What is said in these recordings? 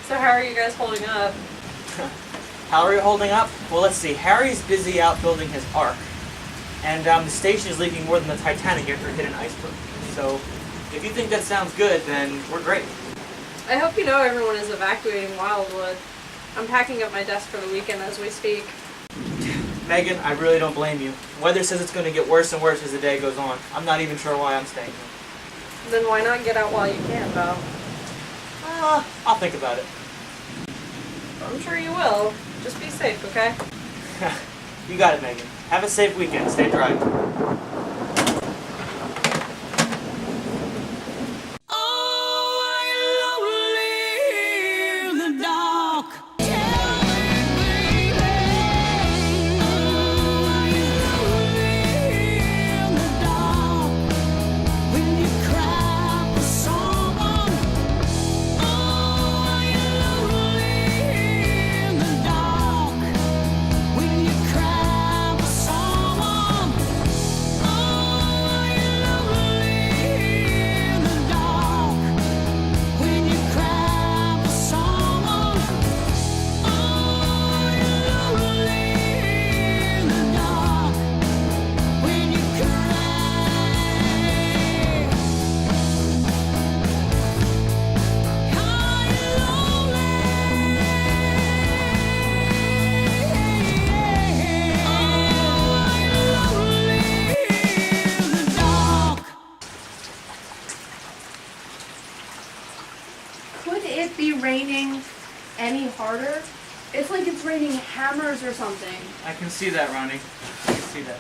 So how are you guys holding up? How are you holding up? Well, let's see. Harry's busy out building his ark. And the station is leaking more than the Titanic after it hit an iceberg. So, if you think that sounds good, then we're great. I hope you know everyone is evacuating Wildwood. I'm packing up my desk for the weekend as we speak. Megan, I really don't blame you. Weather says it's going to get worse and worse as the day goes on. I'm not even sure why I'm staying here. Then why not get out while you can, Belle? I'll think about it. I'm sure you will. Just be safe, okay? You got it, Megan. Have a safe weekend. Stay dry. Raining any harder? It's like it's raining hammers or something. I can see that, Ronnie. I can see that.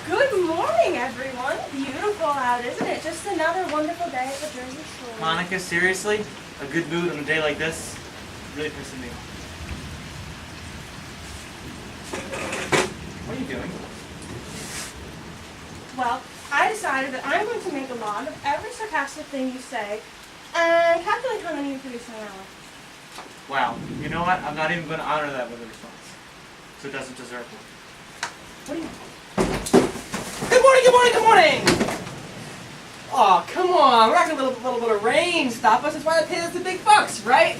Good morning, everyone. Beautiful out, isn't it? Just another wonderful day at the Jersey Shore. Monica, seriously? A good mood on a day like this? Really pissing me off. What are you doing? Well, I decided that I'm going to make a log of every sarcastic thing you say and calculate how many you produce in an hour. Wow. You know what? I'm not even going to honor that with a response. So it doesn't deserve one. What do you Good morning, good morning, good morning! Oh, come on. We're not going to let a little bit of rain stop us. That's why they pay us the big bucks, right?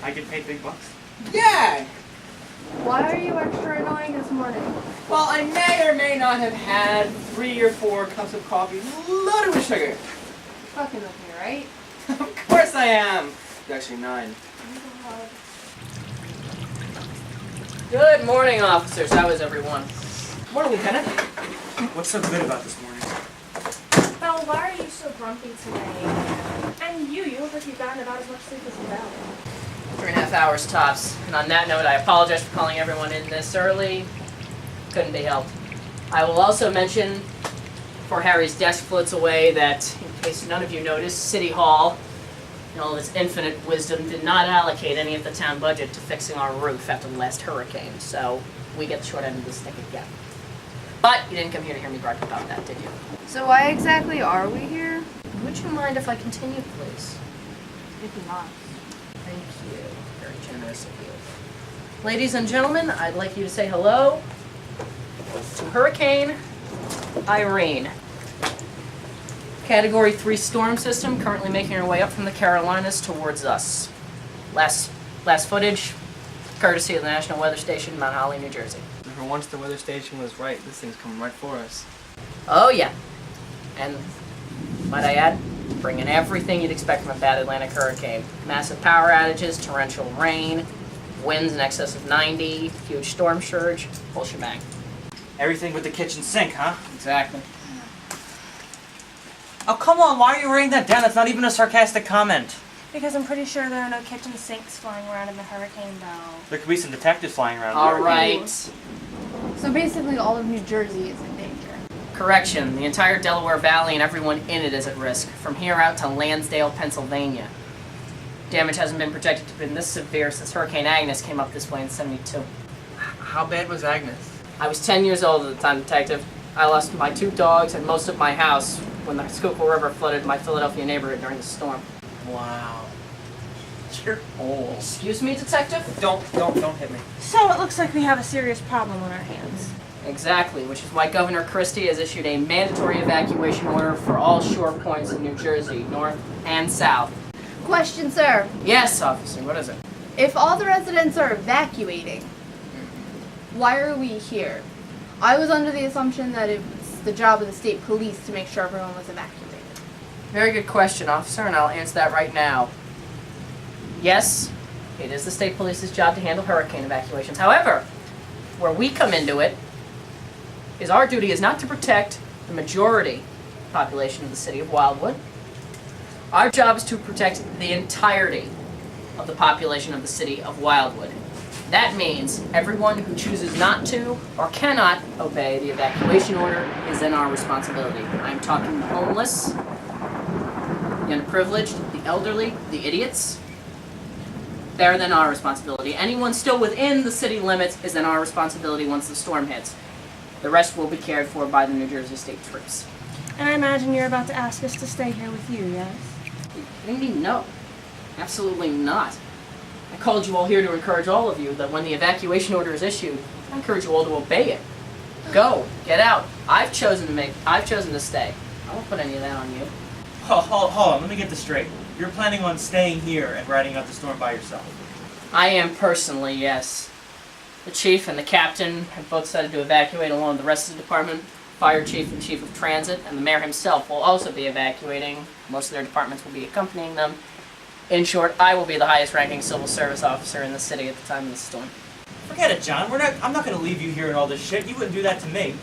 I get paid big bucks? Yeah! Why are you extra annoying this morning? Well, I may or may not have had 3 or 4 cups of coffee loaded with sugar. You're fucking with me, right? Of course I am. It's actually 9. Good morning, officers. How is everyone? Morning, Lieutenant. What's so good about this morning? Belle, why are you so grumpy today? And you look like you've gotten about as much sleep as Belle. 3.5 hours tops. And on that note, I apologize for calling everyone in this early. Couldn't be helped. I will also mention, before Harry's desk floats away, that in case none of you noticed, City Hall, in all of its infinite wisdom, did not allocate any of the town budget to fixing our roof after the last hurricane. So we get the short end of the stick again. But you didn't come here to hear me gripe about that, did you? So why exactly are we here? Would you mind if I continued, please? If not. Thank you. Very generous of you. Ladies and gentlemen, I'd like you to say hello to Hurricane Irene. Category 3 storm system currently making her way up from the Carolinas towards us. Last footage, courtesy of the National Weather Station, Mount Holly, New Jersey. For once the weather station was right. This thing's coming right for us. Oh yeah. And might I add, bringing everything you'd expect from a bad Atlantic hurricane. Massive power outages, torrential rain, winds in excess of 90, huge storm surge, whole shebang. Everything with the kitchen sink, huh? Exactly. Oh, come on. Why are you writing that down? That's not even a sarcastic comment. Because I'm pretty sure there are no kitchen sinks flying around in the hurricane, Belle. There could be some detectives flying around. All right. So basically all of New Jersey is in danger. Correction, the entire Delaware Valley and everyone in it is at risk, from here out to Lansdale, Pennsylvania. Damage hasn't been projected to have been this severe since Hurricane Agnes came up this way in '72. How bad was Agnes? I was 10 years old at the time, Detective. I lost my 2 dogs and most of my house when the Schuylkill River flooded my Philadelphia neighborhood during the storm. Wow. You're old. Excuse me, Detective? Don't hit me. So it looks like we have a serious problem on our hands. Exactly, which is why Governor Christie has issued a mandatory evacuation order for all shore points in New Jersey, north and south. Question, sir. Yes, officer, what is it? If all the residents are evacuating, why are we here? I was under the assumption that it was the job of the state police to make sure everyone was evacuated. Very good question, officer, and I'll answer that right now. Yes, it is the state police's job to handle hurricane evacuations. However, where we come into it is our duty is not to protect the majority population of the city of Wildwood. Our job is to protect the entirety of the population of the city of Wildwood. That means everyone who chooses not to or cannot obey the evacuation order is then our responsibility. I'm talking the homeless, the unprivileged, the elderly, the idiots. They're then our responsibility. Anyone still within the city limits is then our responsibility once the storm hits. The rest will be cared for by the New Jersey State troops. And I imagine you're about to ask us to stay here with you, yes? Are you kidding me? No. Absolutely not. I called you all here to encourage all of you that when the evacuation order is issued, I encourage you all to obey it. Go. Get out. I've chosen to stay. I won't put any of that on you. Hold on, let me get this straight. You're planning on staying here and riding out the storm by yourself? I am personally, yes. The chief and the captain have both decided to evacuate along with the rest of the department. Fire chief and chief of transit and the mayor himself will also be evacuating. Most of their departments will be accompanying them. In short, I will be the highest ranking civil service officer in the city at the time of the storm. Forget it, John. I'm not going to leave you here and all this shit. You wouldn't do that to me.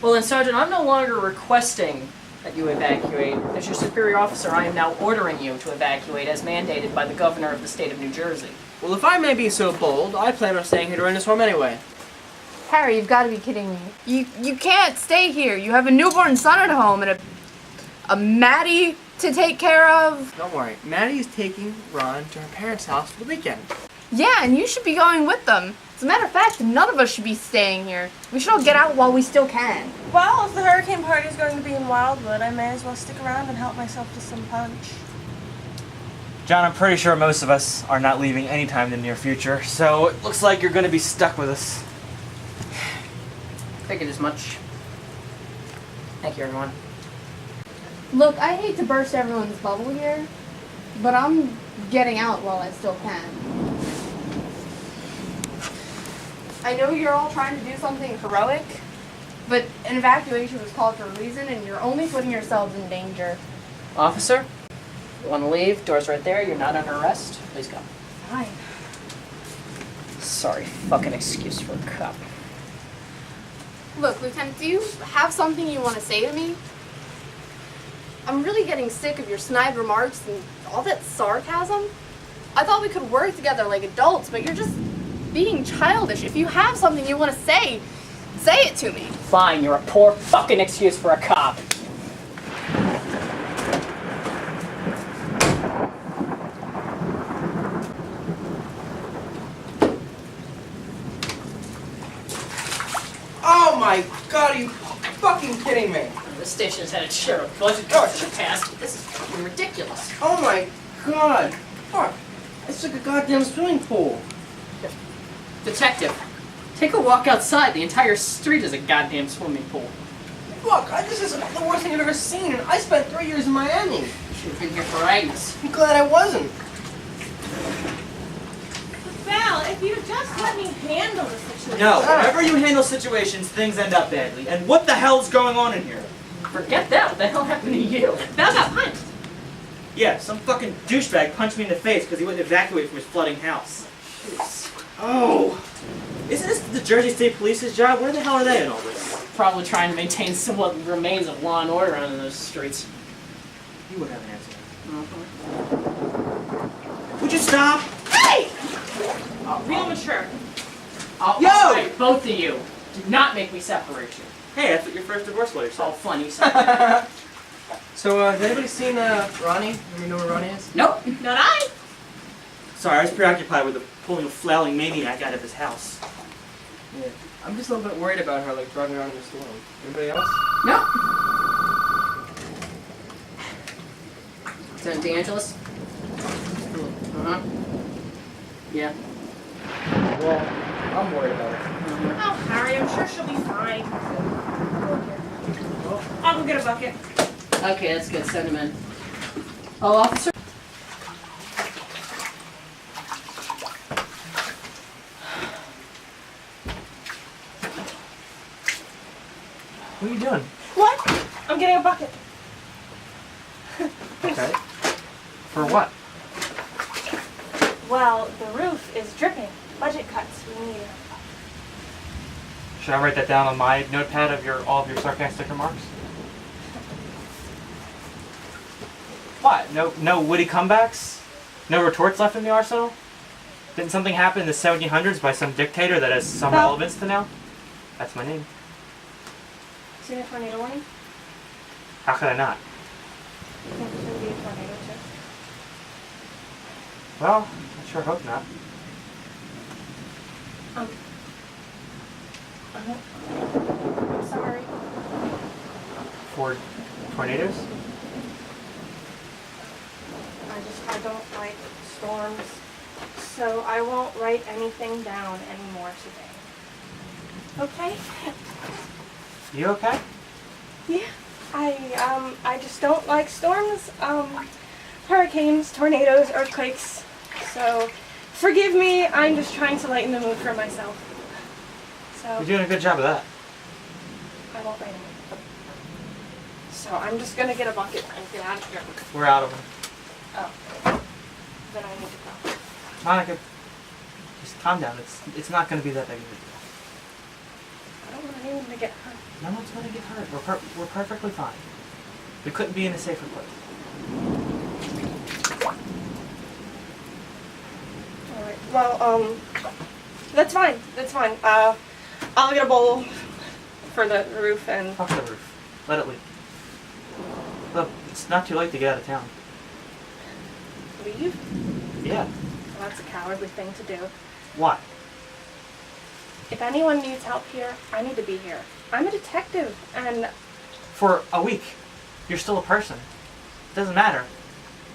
Well then, Sergeant, I'm no longer requesting that you evacuate. As your superior officer, I am now ordering you to evacuate as mandated by the governor of the state of New Jersey. Well, if I may be so bold, I plan on staying here during the storm anyway. Harry, you've got to be kidding me. You can't stay here. You have a newborn son at home and a Maddie to take care of. Don't worry, Maddie is taking Ron to her parents' house for the weekend. Yeah, and you should be going with them. As a matter of fact, none of us should be staying here. We should all get out while we still can. Well, if the hurricane party is going to be in Wildwood, I may as well stick around and help myself to some punch. John, I'm pretty sure most of us are not leaving anytime in the near future, so it looks like you're going to be stuck with us. Figured as much. Thank you, everyone. Look, I hate to burst everyone's bubble here, but I'm getting out while I still can. I know you're all trying to do something heroic, but an evacuation was called for a reason, and you're only putting yourselves in danger. Officer, you want to leave? Door's right there. You're not under arrest. Please go. Fine. Sorry, fucking excuse for a cop. Look, Lieutenant, do you have something you want to say to me? I'm really getting sick of your snide remarks and all that sarcasm. I thought we could work together like adults, but you're just being childish. If you have something you want to say it to me. Fine, you're a poor fucking excuse for a cop. Oh my god, are you fucking kidding me? The station's had its share of budget cuts in the past. This is fucking ridiculous. Oh my god. Fuck. It's like a goddamn swimming pool. Detective, take a walk outside. The entire street is a goddamn swimming pool. Look, this is the worst thing I've ever seen, and I spent 3 years in Miami. You should have been here for Agnes. I'm glad I wasn't. Belle, if you just let me handle the situation. No, whenever you handle situations, things end up badly. And what the hell's going on in here? Forget that. What the hell happened to you? Belle got punched. Yeah, some fucking douchebag punched me in the face because he wouldn't evacuate from his flooding house. Oh! Isn't this the Jersey State Police's job? Where the hell are they in all this? Probably trying to maintain somewhat remains of law and order on those streets. You would have an answer. Would you stop? Hey! Real mature. Yo! Alright, both of you. Do not make me separate you. Hey, that's what your first divorce lawyer It's all said. funny stuff. So, has anybody seen Ronnie? Do you know where Ronnie is? Nope. Not I. Sorry, I was preoccupied with pulling a flailing maniac out of his house. Yeah. I'm just a little bit worried about her, like, driving around in the storm. Anybody else? Nope. Is that DeAngelis? Uh-huh. Yeah. Well, I'm worried about her. Oh, Harry, I'm sure she'll be fine. I'll go get a bucket. Okay, that's good. Send him in. Oh, officer? What are you doing? What? I'm getting a bucket. Okay. For what? Well, the roof is dripping. Budget cuts. We need it. Should I write that down on my notepad of all of your sarcastic remarks? What? No witty comebacks? No retorts left in the arsenal? Didn't something happen in the 1700s by some dictator that has some Belle. relevance to now? That's my name. Seen a tornado warning? How could I not? I think there's going to be a tornado too. Well, I sure hope not. I'm sorry. For tornadoes? I don't like storms, so I won't write anything down anymore today. Okay? You okay? Yeah. I just don't like storms, hurricanes, tornadoes, earthquakes. So forgive me, I'm just trying to lighten the mood for myself. So You're doing a good job of that. I won't write anything. So I'm just gonna get a bucket and get out of here. We're out of them. Oh. Then I need to go. Monica, just calm down. It's not going to be that big of a deal. I don't want anyone to get hurt. No one's going to get hurt. We're perfectly fine. We couldn't be in a safer place. Alright, well, that's fine. That's fine. I'll get a bowl for the roof and... Fuck the roof. Let it leak. Look, it's not too late to get out of town. leave. Yeah. Well, that's a cowardly thing to do. Why? If anyone needs help here, I need to be here. I'm a detective, and... For a week. You're still a person. It doesn't matter.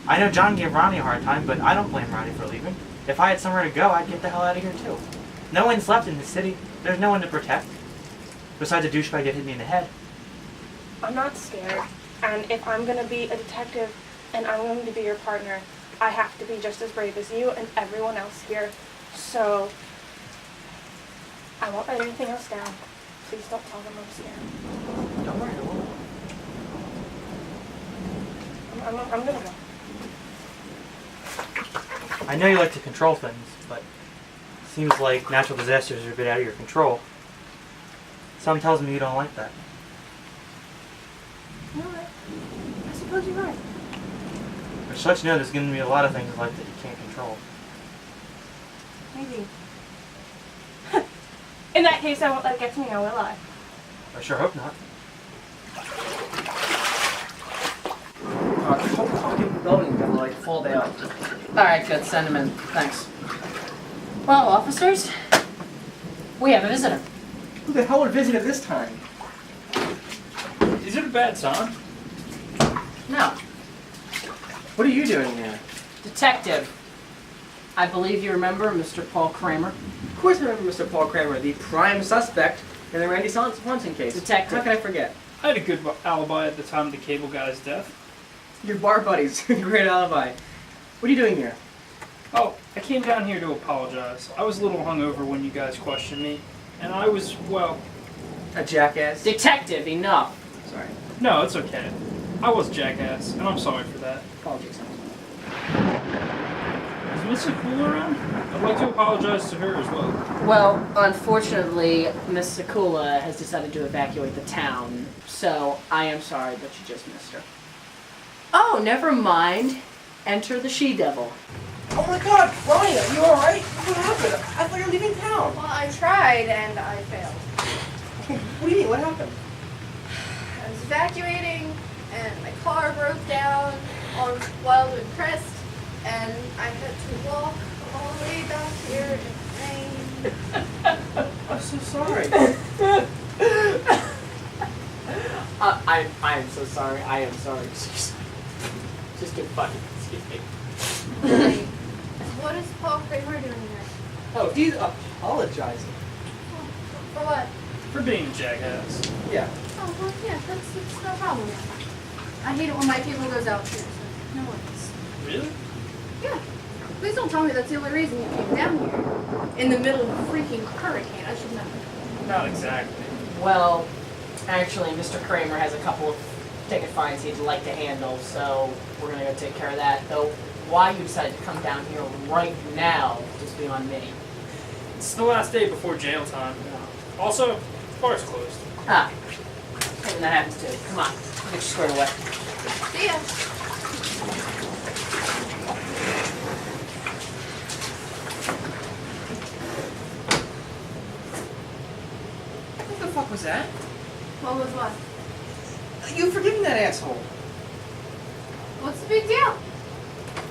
I know John gave Ronnie a hard time, but I don't blame Ronnie for leaving. If I had somewhere to go, I'd get the hell out of here too. No one's left in the city. There's no one to protect. Besides a douchebag that hit me in the head. I'm not scared. And if I'm going to be a detective and I'm going to be your partner, I have to be just as brave as you and everyone else here. So, I won't write anything else down. Please don't tell them I'm scared. Don't worry, I won't. I'm going to go. I know you like to control things, but it seems like natural disasters are a bit out of your control. Something tells me you don't like that. You know what? I suppose you're right. Just to let you know, there's going to be a lot of things in life that you can't control. Maybe. In that case, I won't let it get to me now, will I? I sure hope not. The whole fucking building gonna like fall down. Alright, good. Send him in. Thanks. Well, officers, we have a visitor. Who the hell would visit at this time? Is it a bad sign? No. What are you doing here? Detective. I believe you remember Mr. Paul Kramer. Of course I remember Mr. Paul Kramer, the prime suspect in the Randy Swanson case. Detective. How can I forget? I had a good alibi at the time of the cable guy's death. Your bar buddies. Great alibi. What are you doing here? Oh, I came down here to apologize. I was a little hungover when you guys questioned me, and I was, well... A jackass? Detective, enough. Sorry. No, it's okay. I was a jackass, and I'm sorry for that. Apologies. Is Miss Secula around? I'd like to apologize to her as well. Well, unfortunately, Miss Secula has decided to evacuate the town, so I am sorry that you just missed her. Oh, never mind. Enter the she-devil. Oh my god, Ronnie, are you alright? What happened? I thought you were leaving town. Well, I tried and I failed. What do you mean? What happened? I was evacuating and my car broke down on Wildwood Crest and I had to walk all the way back here in the rain. I'm so sorry. I am so sorry. I am sorry. Just get funny. Excuse me. What is Paul Kramer doing here? Oh, he's apologizing. For what? For being a jackass. Yeah. Oh, well, yeah, that's no problem. I hate it when my cable goes out here, so no worries. Really? Yeah. Please don't tell me that's the only reason you came down here. In the middle of a freaking hurricane, I should know. Not exactly. Well, Actually, Mr. Kramer has a couple of ticket fines he'd like to handle, so we're gonna go take care of that. Though, why you decided to come down here right now is beyond me. It's the last day before jail time. Also, the bar's closed. Ah, and that happens too. Come on, get you squared away. See ya. What the fuck was that? What was what? You forgiving that asshole. What's the big deal?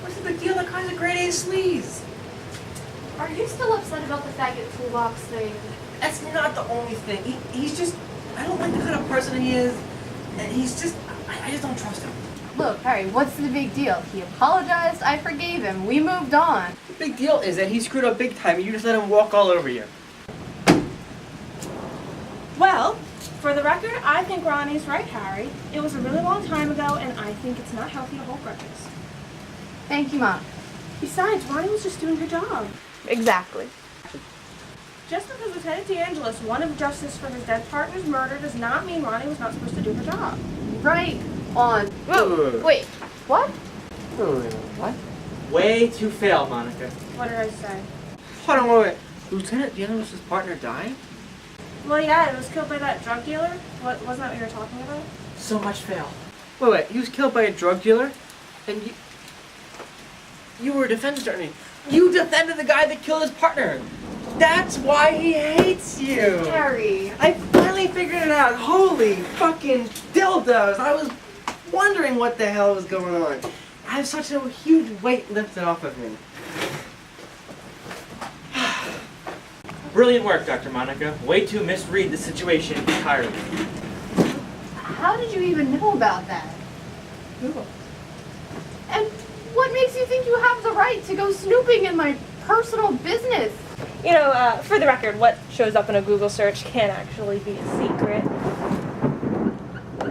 What's the big deal? That guy's a grade A sleaze. Are you still upset about the faggot toolbox thing? That's not the only thing. He's just, I don't like the kind of person he is. And he's just, I just don't trust him. Look, Harry, what's the big deal? He apologized, I forgave him, we moved on. The big deal is that he screwed up big time and you just let him walk all over you. Well, for the record, I think Ronnie's right, Harry. It was a really long time ago, and I think it's not healthy to hold grudges. Thank you, Mom. Besides, Ronnie was just doing her job. Exactly. Just because Lieutenant DeAngelis wanted justice for his dead partner's murder does not mean Ronnie was not supposed to do her job. Right on. Whoa, wait, what? What? Way to fail, Monica. What did I say? Hold on, wait. Lieutenant DeAngelis' partner died? Well, yeah, it was killed by that drug dealer. Wasn't that what you were talking about? So much fail. Wait, he was killed by a drug dealer? And you were a defense attorney. You defended the guy that killed his partner. That's why he hates you. Harry. I finally figured it out. Holy fucking dildos. I was wondering what the hell was going on. I have such a huge weight lifted off of me. Brilliant work, Dr. Monica. Way to misread the situation entirely. How did you even know about that? Google. And what makes you think you have the right to go snooping in my personal business? You know, for the record, what shows up in a Google search can actually be a secret.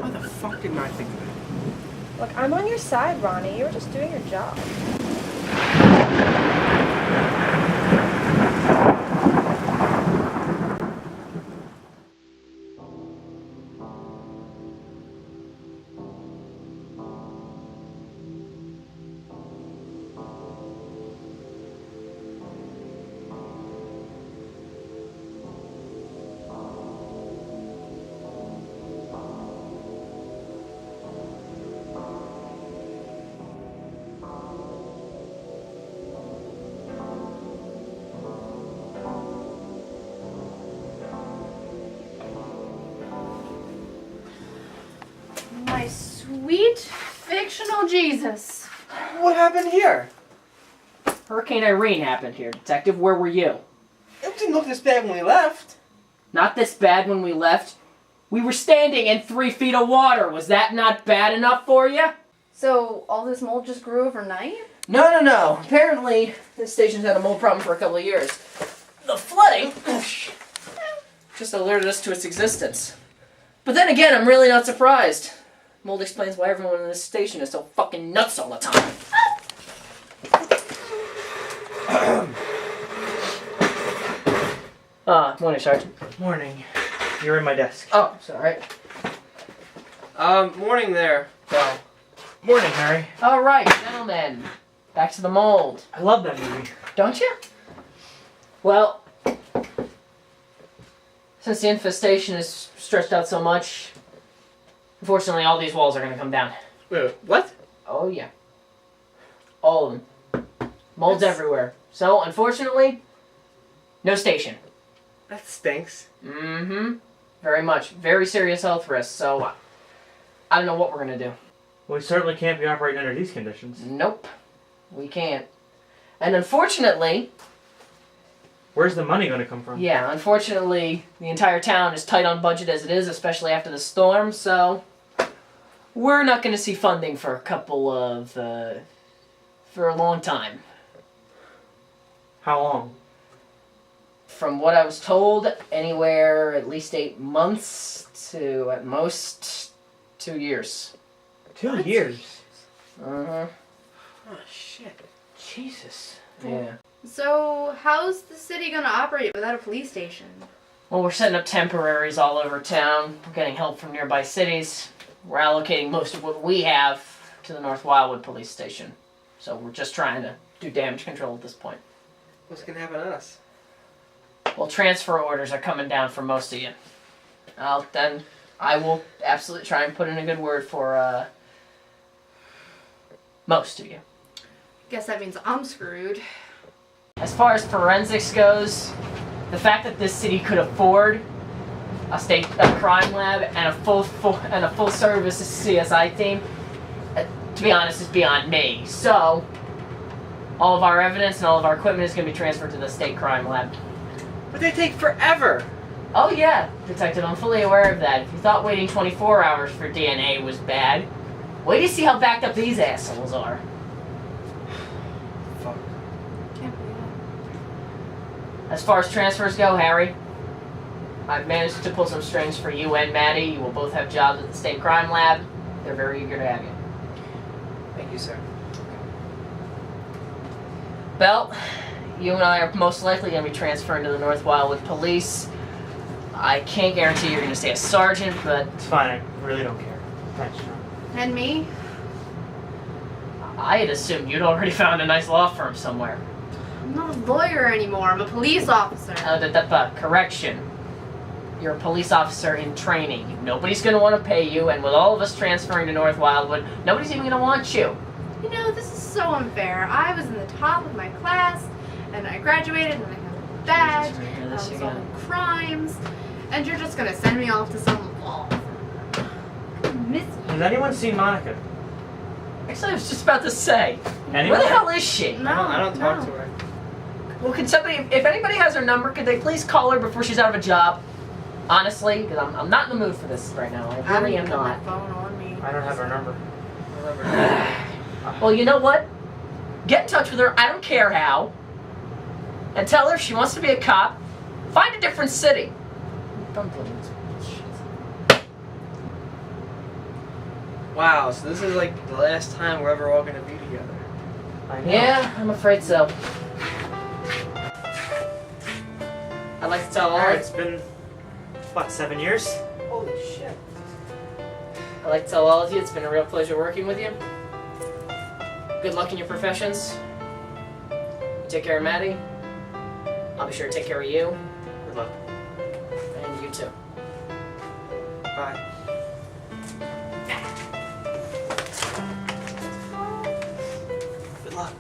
Why the fuck didn't I think of it? Look, I'm on your side, Ronnie. You were just doing your job. My sweet fictional Jesus. What happened here? Hurricane Irene happened here, Detective. Where were you? It didn't look this bad when we left. Not this bad when we left. We were standing in 3 feet of water. Was that not bad enough for you? So all this mold just grew overnight? No. Apparently, this station's had a mold problem for a couple of years. The flooding just alerted us to its existence. But then again, I'm really not surprised. Mold explains why everyone in this station is so fucking nuts all the time. Morning, Sergeant. Morning. You're in my desk. Oh, sorry. Morning there, Belle. Morning, Harry. All right, gentlemen. Back to the mold. I love that movie. Don't you? Well, since the infestation is stretched out so much, unfortunately all these walls are going to come down. Wait, what? Oh yeah. All of them. Mold's everywhere. So, unfortunately, no station. That stinks. Mm-hmm. Very much. Very serious health risks, so I don't know what we're going to do. We certainly can't be operating under these conditions. Nope. We can't. And unfortunately... Where's the money going to come from? Yeah, unfortunately, the entire town is tight on budget as it is, especially after the storm, so we're not going to see funding for for a long time. How long? From what I was told, anywhere at least 8 months to at most 2 years. 2 years? Uh-huh. Oh, shit. Jesus. Yeah. So how's the city gonna operate without a police station? Well, we're setting up temporaries all over town. We're getting help from nearby cities. We're allocating most of what we have to the North Wildwood police station. So we're just trying to do damage control at this point. What's gonna happen to us? Well, transfer orders are coming down for most of you. Then I will absolutely try and put in a good word for most of you. Guess that means I'm screwed. As far as forensics goes, the fact that this city could afford a state crime lab and a full service CSI team, to be honest, is beyond me. So, all of our evidence and all of our equipment is going to be transferred to the state crime lab. But they take forever. Oh yeah, Detective, I'm fully aware of that. If you thought waiting 24 hours for DNA was bad, wait to see how backed up these assholes are. Fuck. Can't believe it. As far as transfers go, Harry, I've managed to pull some strings for you and Maddie. You will both have jobs at the state crime lab. They're very eager to have you. Thank you, sir. Belle, you and I are most likely going to be transferring to the North Wildwood Police. I can't guarantee you're going to stay a sergeant, but It's fine. I really don't care. Thanks, Sean. And me? I had assumed you'd already found a nice law firm somewhere. I'm not a lawyer anymore. I'm a police officer. Correction. You're a police officer in training. Nobody's going to want to pay you, and with all of us transferring to North Wildwood, nobody's even going to want you. You know, this is so unfair. I was in the top of my class, and I graduated, and I have a badge, Jesus, we're gonna hear and I this was again. solving crimes, and you're just gonna send me off to some law firm. I miss you. Has anyone seen Monica? Actually, I was just about to say, Anyone? where the hell is she? No, I don't talk no. to her. Well, could somebody, if anybody has her number, could they please call her before she's out of a job? Honestly, because I'm not in the mood for this right now. I I really don't am even not. have my phone on me. I don't have her number. Well, you know what? Get in touch with her, I don't care how, and tell her if she wants to be a cop, find a different city. Don't do this bullshit. Wow, so this is like the last time we're ever all gonna be together. I know. Yeah, I'm afraid so. I'd like to tell all Alright, it's been, what, 7 years? Holy shit. I'd like to tell all of you it's been a real pleasure working with you. Good luck in your professions. You take care of Maddie. I'll be sure to take care of you. Good luck. And you too. Bye. Good luck.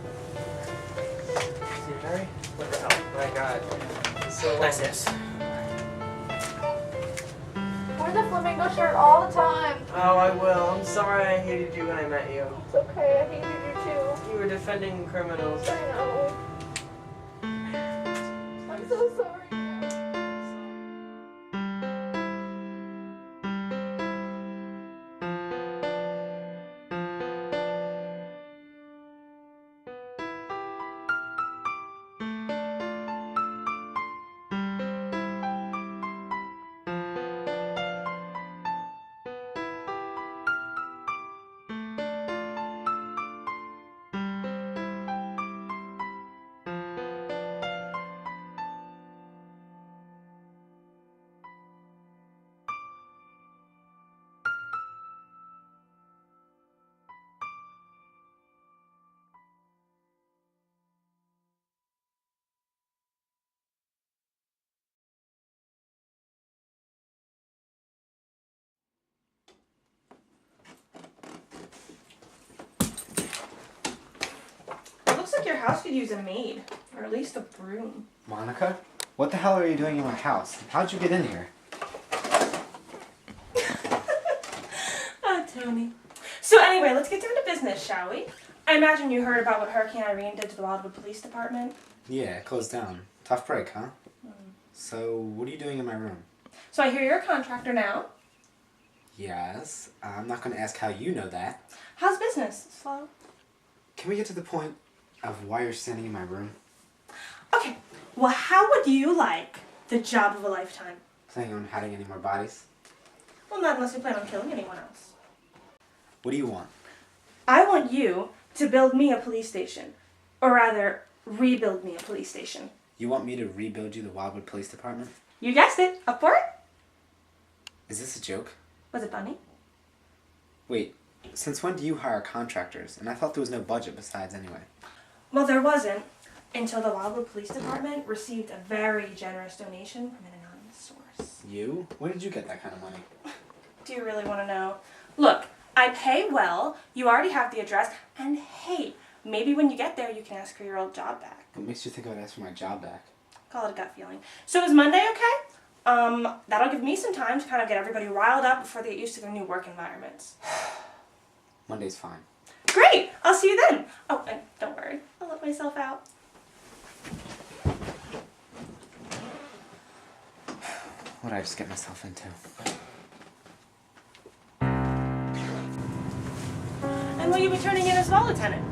See you, Harry? What the hell? Oh my god. It's so long. Nice ass. Wear the flamingo shirt all the time. Oh, I will. I'm sorry I hated you when I met you. It's okay, I hated you too. You were defending criminals. I know. I'm so sorry. It looks like your house could use a maid, or at least a broom. Monica? What the hell are you doing in my house? How'd you get in here? Ah, Tony. So anyway, let's get down to business, shall we? I imagine you heard about what Hurricane Irene did to the Wildwood Police Department. Yeah, closed down. Tough break, huh? So, what are you doing in my room? So I hear you're a contractor now. Yes. I'm not gonna ask how you know that. How's business? Slow? Can we get to the point of why you're standing in my room? Okay, well how would you like the job of a lifetime? Planning on hiding any more bodies? Well, not unless you plan on killing anyone else. What do you want? I want you to build me a police station. Or rather, rebuild me a police station. You want me to rebuild you the Wildwood Police Department? You guessed it. Up for it? Is this a joke? Was it funny? Wait, since when do you hire contractors? And I thought there was no budget besides anyway. Well, there wasn't until the Wildwood Police Department received a very generous donation from an anonymous source. You? When did you get that kind of money? Do you really want to know? Look, I pay well, you already have the address, and hey, maybe when you get there you can ask for your old job back. What makes you think I would ask for my job back? Call it a gut feeling. So is Monday okay? That'll give me some time to kind of get everybody riled up before they get used to their new work environments. Monday's fine. Great! I'll see you then. Oh, and don't worry, I'll let myself out. What did I just get myself into? And will you be turning in as well, Lieutenant?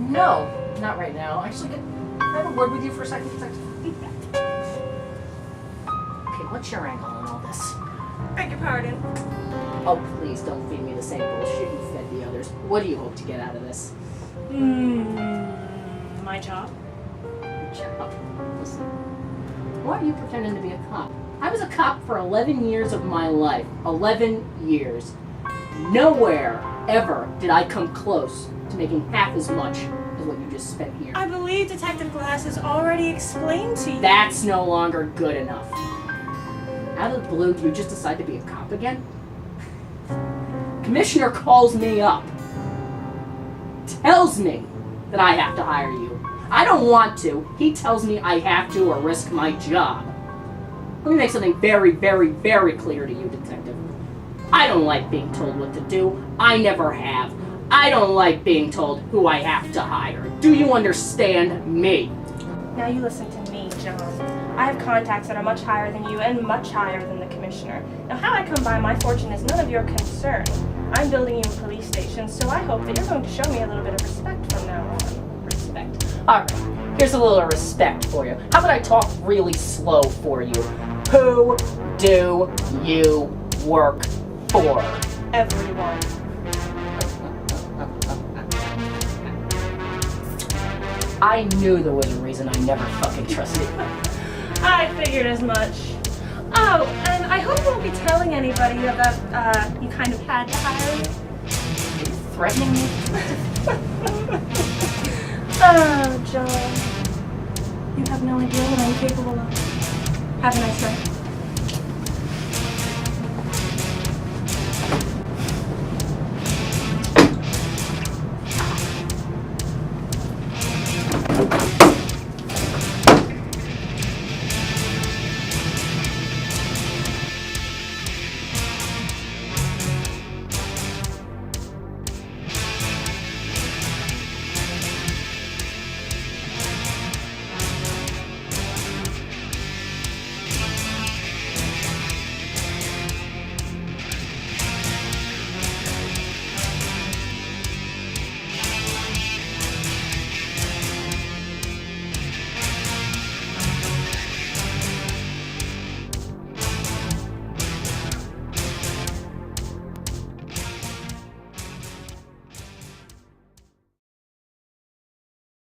No, not right now. Actually, can I have a word with you for a second? Okay, what's your angle on all this? Beg your pardon. Oh, please don't feed me the same bullshit you fed the others. What do you hope to get out of this? My job. Job. Listen, why are you pretending to be a cop? I was a cop for 11 years of my life. 11 years. Nowhere ever did I come close to making half as much as what you just spent here. I believe Detective Glass has already explained to you. That's no longer good enough. Out of the blue, do you just decide to be a cop again? Commissioner calls me up. Tells me that I have to hire you. I don't want to. He tells me I have to or risk my job. Let me make something very, very, very clear to you, Detective. I don't like being told what to do. I never have. I don't like being told who I have to hire. Do you understand me? Now you listen to me, John. I have contacts that are much higher than you and much higher than the Commissioner. Now how I come by my fortune is none of your concern. I'm building you a police station, so I hope that you're going to show me a little bit of respect from now on. Respect. Alright, here's a little respect for you. How about I talk really slow for you? Who do you work for? Everyone. I knew there was a reason I never fucking trusted you. I figured as much. Oh, and I hope you won't be telling anybody that you kind of had to hire me. Are you threatening me? Oh, John. You have no idea what I'm capable of. Have a nice night.